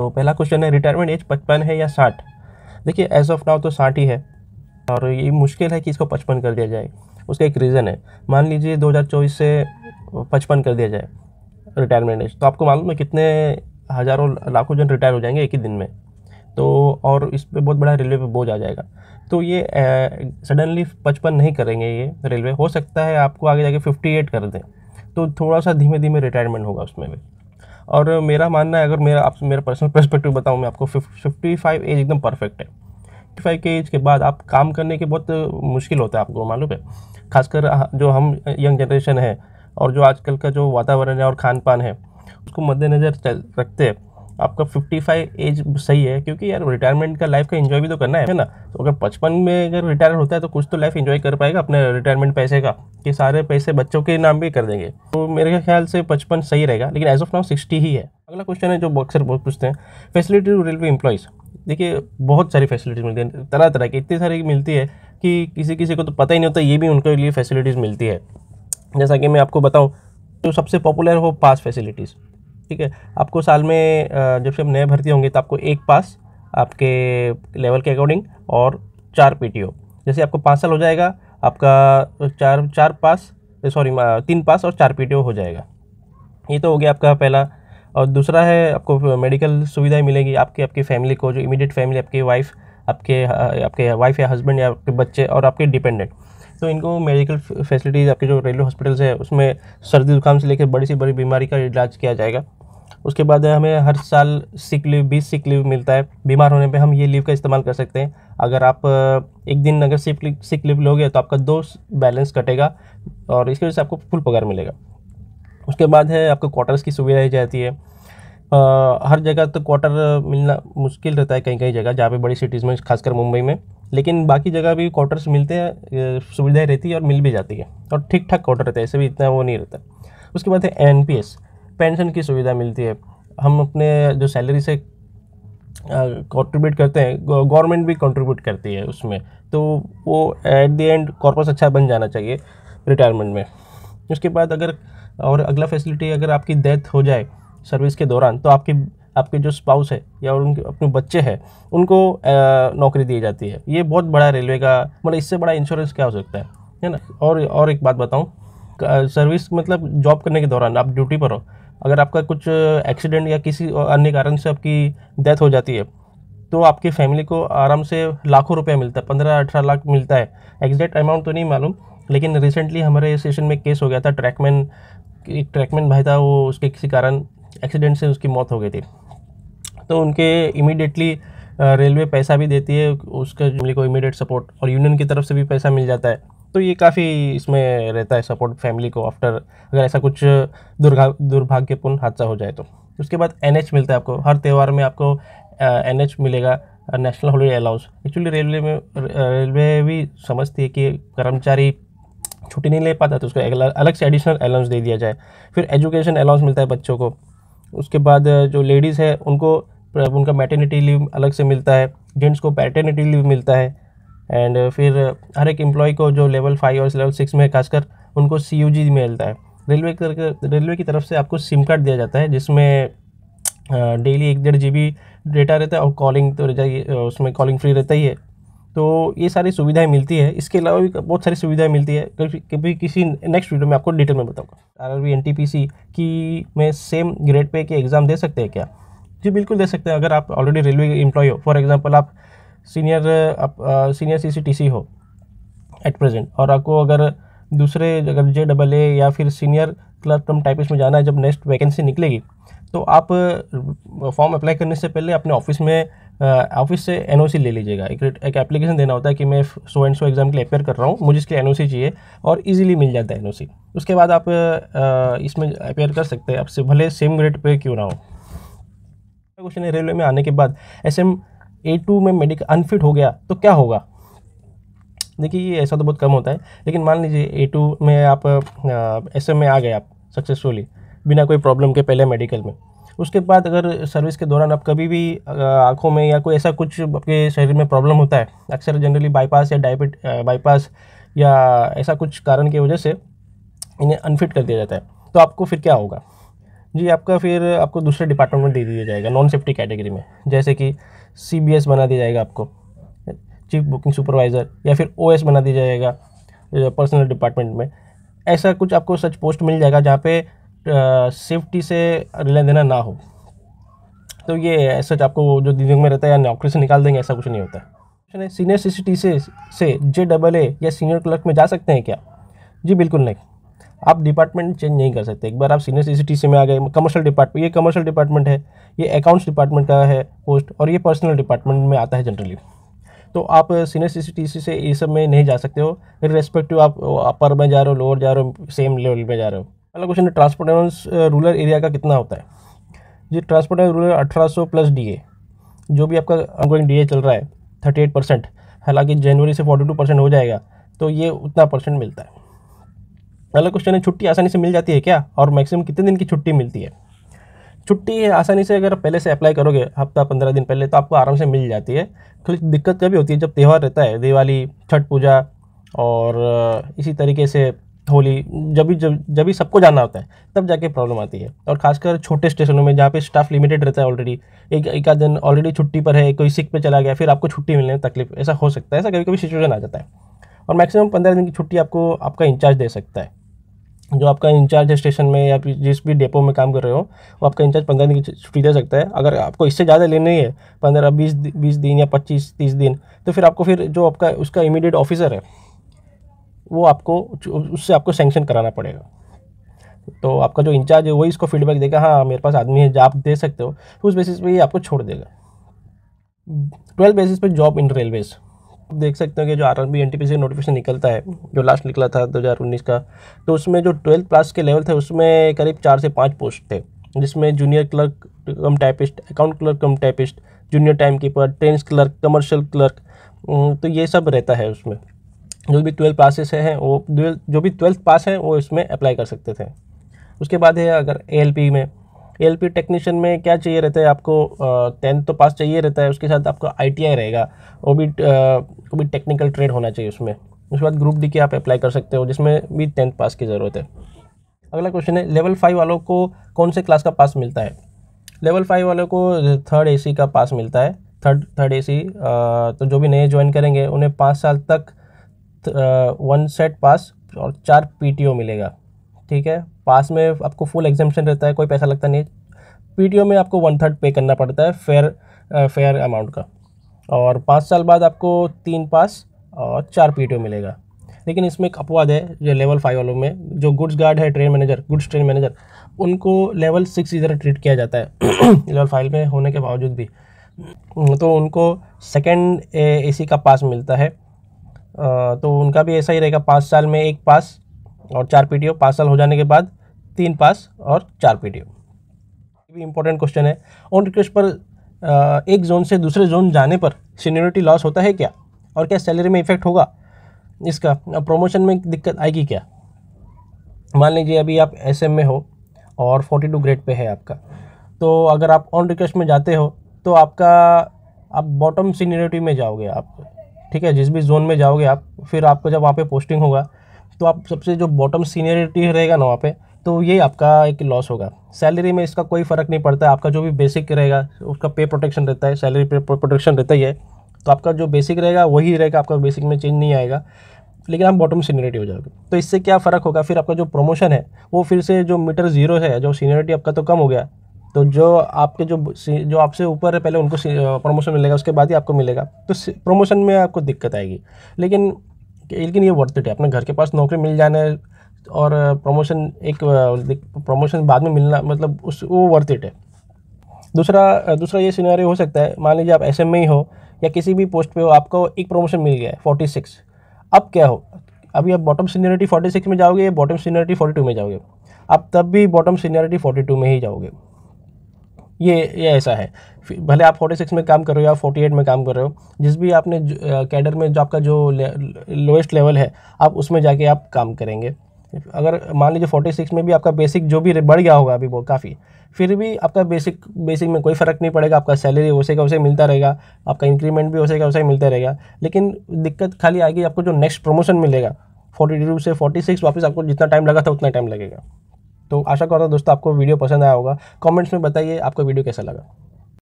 तो पहला क्वेश्चन है, रिटायरमेंट एज 55 है या 60? देखिए एज ऑफ नाउ तो 60 ही है और ये मुश्किल है कि इसको 55 कर दिया जाए। उसका एक रीज़न है, मान लीजिए 2024 से 55 कर दिया जाए रिटायरमेंट एज, तो आपको मालूम है कितने हज़ारों लाखों जन रिटायर हो जाएंगे एक ही दिन में। तो और इस पे बहुत बड़ा रेलवे पे बोझ आ जाएगा। तो ये सडनली 55 नहीं करेंगे ये रेलवे, हो सकता है आपको आगे जाके 58 कर दें, तो थोड़ा सा धीमे धीमे रिटायरमेंट होगा उसमें भी। और मेरा मानना है, अगर मेरा पर्सनल पर्सपेक्टिव बताऊं मैं आपको, 55 एज एकदम परफेक्ट है। 55 के एज के बाद आप काम करने के बहुत मुश्किल होता है, आपको मालूम है। खासकर जो हम यंग जनरेशन है और जो आजकल का जो वातावरण है और खान पान है उसको मद्देनज़र रखते हैं आपका 55 एज सही है, क्योंकि यार रिटायरमेंट का लाइफ का एंजॉय भी तो करना है ना। तो अगर 55 में अगर रिटायर होता है तो कुछ तो लाइफ एंजॉय कर पाएगा अपने रिटायरमेंट पैसे का, कि सारे पैसे बच्चों के नाम भी कर देंगे। तो मेरे ख्याल से 55 सही रहेगा, लेकिन एज ऑफ नाउ 60 ही है। अगला क्वेश्चन है जो अक्सर बहुत पूछते हैं, फैसिलिटी टू रेलवे एम्प्लॉयज़। देखिए बहुत सारी फैसिलिटीज़ मिलती हैं, तरह तरह की, इतनी सारी मिलती है कि किसी किसी को तो पता ही नहीं होता ये भी उनके लिए फैसिलिटीज़ मिलती है। जैसा कि मैं आपको बताऊँ, जो सबसे पॉपुलर हो पास फैसिलिटीज़, ठीक है। आपको साल में जब से हम नए भर्ती होंगे तो आपको एक पास आपके लेवल के अकॉर्डिंग और 4 पीटीओ। जैसे आपको 5 साल हो जाएगा, आपका 3 पास और 4 पीटीओ हो जाएगा। ये तो हो गया आपका पहला। और दूसरा है, आपको मेडिकल सुविधाएं मिलेगी आपकी फैमिली को, जो इमीडिएट फैमिली, आपके वाइफ या हस्बैंड या आपके बच्चे और आपके डिपेंडेंट, तो इनको मेडिकल फैसिलिटीज़ आपके जो रेलवे हॉस्पिटल्स है उसमें सर्दी जुकाम से लेकर बड़ी से बड़ी बीमारी का इलाज किया जाएगा। उसके बाद हमें हर साल सिक लीव 20 सिक लीव मिलता है। बीमार होने पे हम ये लीव का इस्तेमाल कर सकते हैं। अगर आप एक दिन अगर सिक लीव लोगे तो आपका 2 बैलेंस कटेगा और इसकी वजह से आपको फुल पगार मिलेगा। उसके बाद है आपको क्वार्टर्स की सुविधा दी जाती है। हर जगह तो क्वार्टर मिलना मुश्किल रहता है, कहीं कहीं जगह जहाँ पे बड़ी सिटीज़ में, खासकर मुंबई में, लेकिन बाकी जगह भी क्वार्टर्स मिलते हैं, सुविधाएं रहती है और मिल भी जाती है और ठीक ठाक क्वार्टर रहते हैं, ऐसे भी इतना वो नहीं रहता। उसके बाद है एनपीएस, पेंशन की सुविधा मिलती है। हम अपने जो सैलरी से कंट्रीब्यूट करते हैं, गवर्नमेंट भी कंट्रीब्यूट करती है उसमें, तो वो एट द एंड कॉर्पस अच्छा बन जाना चाहिए रिटायरमेंट में। उसके बाद और अगला फैसिलिटी, अगर आपकी डेथ हो जाए सर्विस के दौरान तो आपके जो स्पाउस है या उनके अपने बच्चे हैं उनको नौकरी दी जाती है। ये बहुत बड़ा रेलवे का, मतलब इससे बड़ा इंश्योरेंस क्या हो सकता है ना। और एक बात बताऊं, सर्विस मतलब जॉब करने के दौरान आप ड्यूटी पर हो, अगर आपका कुछ एक्सीडेंट या किसी अन्य कारण से आपकी डेथ हो जाती है तो आपकी फैमिली को आराम से लाखों रुपया मिलता है, 15-18 लाख मिलता है। एग्जैक्ट अमाउंट तो नहीं मालूम, लेकिन रिसेंटली हमारे स्टेशन में केस हो गया था। एक ट्रैकमैन भाई था, वो उसके किसी कारण एक्सीडेंट से उसकी मौत हो गई थी, तो उनके इमीडिएटली रेलवे पैसा भी देती है उसके फैमिली को, इमीडिएट सपोर्ट, और यूनियन की तरफ से भी पैसा मिल जाता है। तो ये काफ़ी इसमें रहता है सपोर्ट फैमिली को आफ्टर, अगर ऐसा कुछ दुर्भाग्यपूर्ण हादसा हो जाए तो। उसके बाद एनएच मिलता है आपको, हर त्यौहार में आपको एनएच मिलेगा, national holiday allowance. Actually railway भी समझती है कि कर्मचारी छुट्टी नहीं ले पाता तो उसको अलग से एडिशनल अलाउंस दे दिया जाए। फिर एजुकेशन अलाउंस मिलता है बच्चों को। उसके बाद जो लेडीज़ है उनका मैटरनिटी लीव अलग से मिलता है, जेंट्स को पैटर्निटी लीव मिलता है। एंड फिर हर एक एम्प्लॉय को जो लेवल 5 और लेवल 6 में खासकर उनको CUG मिलता है। रेलवे की तरफ से आपको सिम कार्ड दिया जाता है जिसमें डेली 1-1.5 GB डेटा रहता है और कॉलिंग तो उसमें कॉलिंग फ्री रहता ही है। तो ये सारी सुविधाएं मिलती है। इसके अलावा भी बहुत सारी सुविधाएं मिलती है, कभी किसी नेक्स्ट वीडियो में आपको डिटेल में बताऊंगा। RRB NTPC की में सेम ग्रेड पे के एग्ज़ाम दे सकते हैं क्या? जी बिल्कुल दे सकते हैं। अगर आप ऑलरेडी रेलवे एम्प्लॉय हो, फॉर एग्जांपल आप सीनियर CCTC हो एट प्रेजेंट, और आपको अगर JAA या फिर सीनियर क्लर्क कम टाइपिस्ट में जाना है जब नेक्स्ट वैकेंसी निकलेगी, तो आप फॉर्म अप्लाई करने से पहले अपने ऑफिस से NOC ले लीजिएगा। एक एप्लीकेशन देना होता है कि मैं सो एंड सो एग्ज़ाम के लिए अपेयर कर रहा हूँ, मुझे इसके लिए NOC चाहिए, और इजीली मिल जाता है NOC। उसके बाद आप इसमें अपेयर कर सकते हैं, आपसे भले सेम ग्रेड पे क्यों ना हो। क्वेश्चन है, रेलवे में आने के बाद SM A2 में मेडिकल अनफिट हो गया तो क्या होगा? देखिए ऐसा तो बहुत कम होता है, लेकिन मान लीजिए A2 में आप SM में आ गए आप सक्सेसफुली बिना कोई प्रॉब्लम के पहले मेडिकल में। उसके बाद अगर सर्विस के दौरान आप कभी भी आँखों में या कोई ऐसा कुछ आपके शरीर में प्रॉब्लम होता है, अक्सर जनरली बाईपास या ऐसा कुछ कारण की वजह से इन्हें अनफिट कर दिया जाता है, तो आपको फिर क्या होगा? जी आपका फिर आपको दूसरे डिपार्टमेंट में दे दिया जाएगा नॉन सेफ्टी कैटेगरी में, जैसे कि CBS बना दिया जाएगा आपको, चीफ बुकिंग सुपरवाइज़र, या फिर OS बना दिया जाएगा पर्सनल डिपार्टमेंट में। ऐसा कुछ आपको सच पोस्ट मिल जाएगा जहाँ पे सेफ्टी से लेना देना ना हो। तो ये सच आपको जो दिमाग में रहता है या नौकरी से निकाल देंगे, ऐसा कुछ नहीं होता है। सीनियर CCT से JAA या सीनियर क्लर्क में जा सकते हैं क्या? जी बिल्कुल नहीं। आप डिपार्टमेंट चेंज नहीं कर सकते। एक बार आप सीनियर CCT में आ गए, कमर्शियल डिपार्टमेंट, ये कमर्शियल डिपार्टमेंट है, ये अकाउंट्स डिपार्टमेंट का है पोस्ट, और ये पर्सनल डिपार्टमेंट में आता है जनरली। तो आप सीनियर CCT से ये सब में नहीं जा सकते हो, रिस्पेक्टिव आप अपर में जा रहे हो, लोअर जा रहे हो, सेम लेवल में जा रहे हो। अगला क्वेश्चन है, ट्रांसपोर्टेंस रूरल एरिया का कितना होता है? जी ट्रांसपोर्टेंस रूरल 1800 प्लस DA, जो भी आपका ऑनगोइंग DA चल रहा है 38%, हालांकि जनवरी से 42% हो जाएगा, तो ये उतना परसेंट मिलता है। अगला क्वेश्चन है, छुट्टी आसानी से मिल जाती है क्या, और मैक्सिमम कितने दिन की छुट्टी मिलती है? छुट्टी आसानी से अगर पहले से अप्लाई करोगे, हफ्ता 15 दिन पहले, तो आपको आराम से मिल जाती है। थोड़ी दिक्कत कभी होती है जब त्यौहार रहता है, दिवाली, छठ पूजा, और इसी तरीके से होली, जब भी सबको जाना होता है, तब जाके प्रॉब्लम आती है। और खासकर छोटे स्टेशनों में जहाँ पे स्टाफ लिमिटेड रहता है, ऑलरेडी एक आध दिन ऑलरेडी छुट्टी पर है, कोई सिक पे चला गया, फिर आपको छुट्टी मिलने में तकलीफ, ऐसा हो सकता है, ऐसा कभी कभी सिचुएशन आ जाता है। और मैक्सिमम 15 दिन की छुट्टी आपको आपका इंचार्ज दे सकता है। जो आपका इंचार्ज है स्टेशन में या जिस भी डेपो में काम कर रहे हो, वो आपका इंचार्ज 15 दिन की छुट्टी दे सकता है। अगर आपको इससे ज़्यादा लेनी है, 15-20 दिन या 25-30 दिन, तो फिर आपको फिर जो आपका उसका इमीडिएट ऑफिसर है, वो आपको उससे आपको सैंक्शन कराना पड़ेगा। तो आपका जो इंचार्ज है वही इसको फीडबैक देगा, हाँ मेरे पास आदमी है जो आप दे सकते हो, तो उस बेसिस पे ये आपको छोड़ देगा। 12 बेसिस पे जॉब इन रेलवेज, देख सकते हो कि जो RRB NTPC नोटिफिकेशन निकलता है, जो लास्ट निकला था 2019 का, तो उसमें जो 12th क्लास के लेवल थे, उसमें करीब 4 से 5 पोस्ट थे, जिसमें junior clerk cum typist, account clerk cum typist, junior time keeper, trains clerk, commercial clerk, तो ये सब रहता है उसमें। जो भी 12 पासेस हैं वो जो भी 12th पास हैं वो इसमें अप्लाई कर सकते थे। उसके बाद है अगर ALP टेक्नीशियन में क्या चाहिए रहता है आपको, 10th तो पास चाहिए रहता है, उसके साथ आपका ITI रहेगा, वो भी टेक्निकल ट्रेड होना चाहिए उसमें। उसके बाद ग्रुप D के आप अप्लाई कर सकते हो, जिसमें भी 10th पास की ज़रूरत है। अगला क्वेश्चन है, लेवल 5 वालों को कौन से क्लास का पास मिलता है? लेवल 5 वालों को 3rd AC का पास मिलता है। थर्ड AC, तो जो भी नए ज्वाइन करेंगे उन्हें 5 साल तक 1 सेट पास और 4 PTO मिलेगा। ठीक है, पास में आपको फुल एग्जाम्पशन रहता है, कोई पैसा लगता नहीं है। PTO में आपको 1/3 पे करना पड़ता है फेयर अमाउंट का, और 5 साल बाद आपको 3 पास और 4 PTO मिलेगा। लेकिन इसमें एक अपवाद है, जो लेवल 5 वालों में जो गुड्स गार्ड है, गुड्स ट्रेन मैनेजर, उनको लेवल 6 की तरह ट्रीट किया जाता है लेवल 5 में होने के बावजूद भी। तो उनको 2nd AC का पास मिलता है। तो उनका भी ऐसा ही रहेगा, 5 साल में 1 पास और 4 PTO, 5 साल हो जाने के बाद 3 पास और 4 PTO। ये भी इंपॉर्टेंट क्वेश्चन है। ऑन रिक्वेस्ट पर एक जोन से दूसरे जोन जाने पर सीनियरिटी लॉस होता है क्या, और क्या सैलरी में इफेक्ट होगा इसका, प्रमोशन में दिक्कत आएगी क्या? मान लीजिए अभी आप SM में हो और 42 ग्रेड पे है आपका, तो अगर आप ऑन रिक्वेस्ट में जाते हो तो आप बॉटम सीनियरिटी में जाओगे आप, ठीक है, जिस भी जोन में जाओगे आप, फिर आपको जब वहाँ पे पोस्टिंग होगा तो आप सबसे जो बॉटम सीनियरिटी रहेगा ना वहाँ पे, तो ये आपका एक लॉस होगा। सैलरी में इसका कोई फ़र्क नहीं पड़ता है, आपका जो भी बेसिक रहेगा उसका पे प्रोटेक्शन रहता है, सैलरी पे प्रोटेक्शन रहता ही है, तो आपका जो बेसिक रहेगा वही रहेगा, आपका बेसिक में चेंज नहीं आएगा, लेकिन आप बॉटम सीनियरिटी हो जाओगे। तो इससे क्या फ़र्क होगा, फिर आपका जो प्रमोशन है वो फिर से जो मीटर ज़ीरो है, जो सीनियरिटी आपका तो कम हो गया, तो जो आपके जो आपसे ऊपर है पहले उनको प्रमोशन मिलेगा, उसके बाद ही आपको मिलेगा, तो प्रमोशन में आपको दिक्कत आएगी। लेकिन ये वर्थ इट है, अपने घर के पास नौकरी मिल जाना है और प्रमोशन बाद में मिलना, मतलब वो वर्थ इट है। दूसरा ये सिनेरियो हो सकता है, मान लीजिए आप SM में ही हो या किसी भी पोस्ट पे हो, आपको एक प्रमोशन मिल गया है 46, अब क्या हो, अभी आप बॉटम सीनियरिटी 46 में जाओगे या बॉटम सीनियरिटी 42 में जाओगे? आप तब भी बॉटम सीनियरिटी 42 में ही जाओगे। ये ऐसा है, भले आप 46 में काम कर रहे हो या 48 में काम कर रहे हो, जिस भी आपने कैडर में जो आपका जो लोएस्ट लेवल है, आप उसमें जाके आप काम करेंगे। अगर मान लीजिए 46 में भी आपका बेसिक जो भी बढ़ गया होगा अभी वो काफ़ी, फिर भी आपका बेसिक में कोई फ़र्क नहीं पड़ेगा, आपका सैलरी वैसे का वैसे मिलता रहेगा, आपका इंक्रीमेंट भी वैसे का वैसे मिलता रहेगा। लेकिन दिक्कत खाली आएगी आपको जो नेक्स्ट प्रमोशन मिलेगा 42 से 46, वापस आपको जितना टाइम लगा था उतना टाइम लगेगा। तो आशा करता हूँ दोस्तों आपको वीडियो पसंद आया होगा। कमेंट्स में बताइए आपको वीडियो कैसा लगा।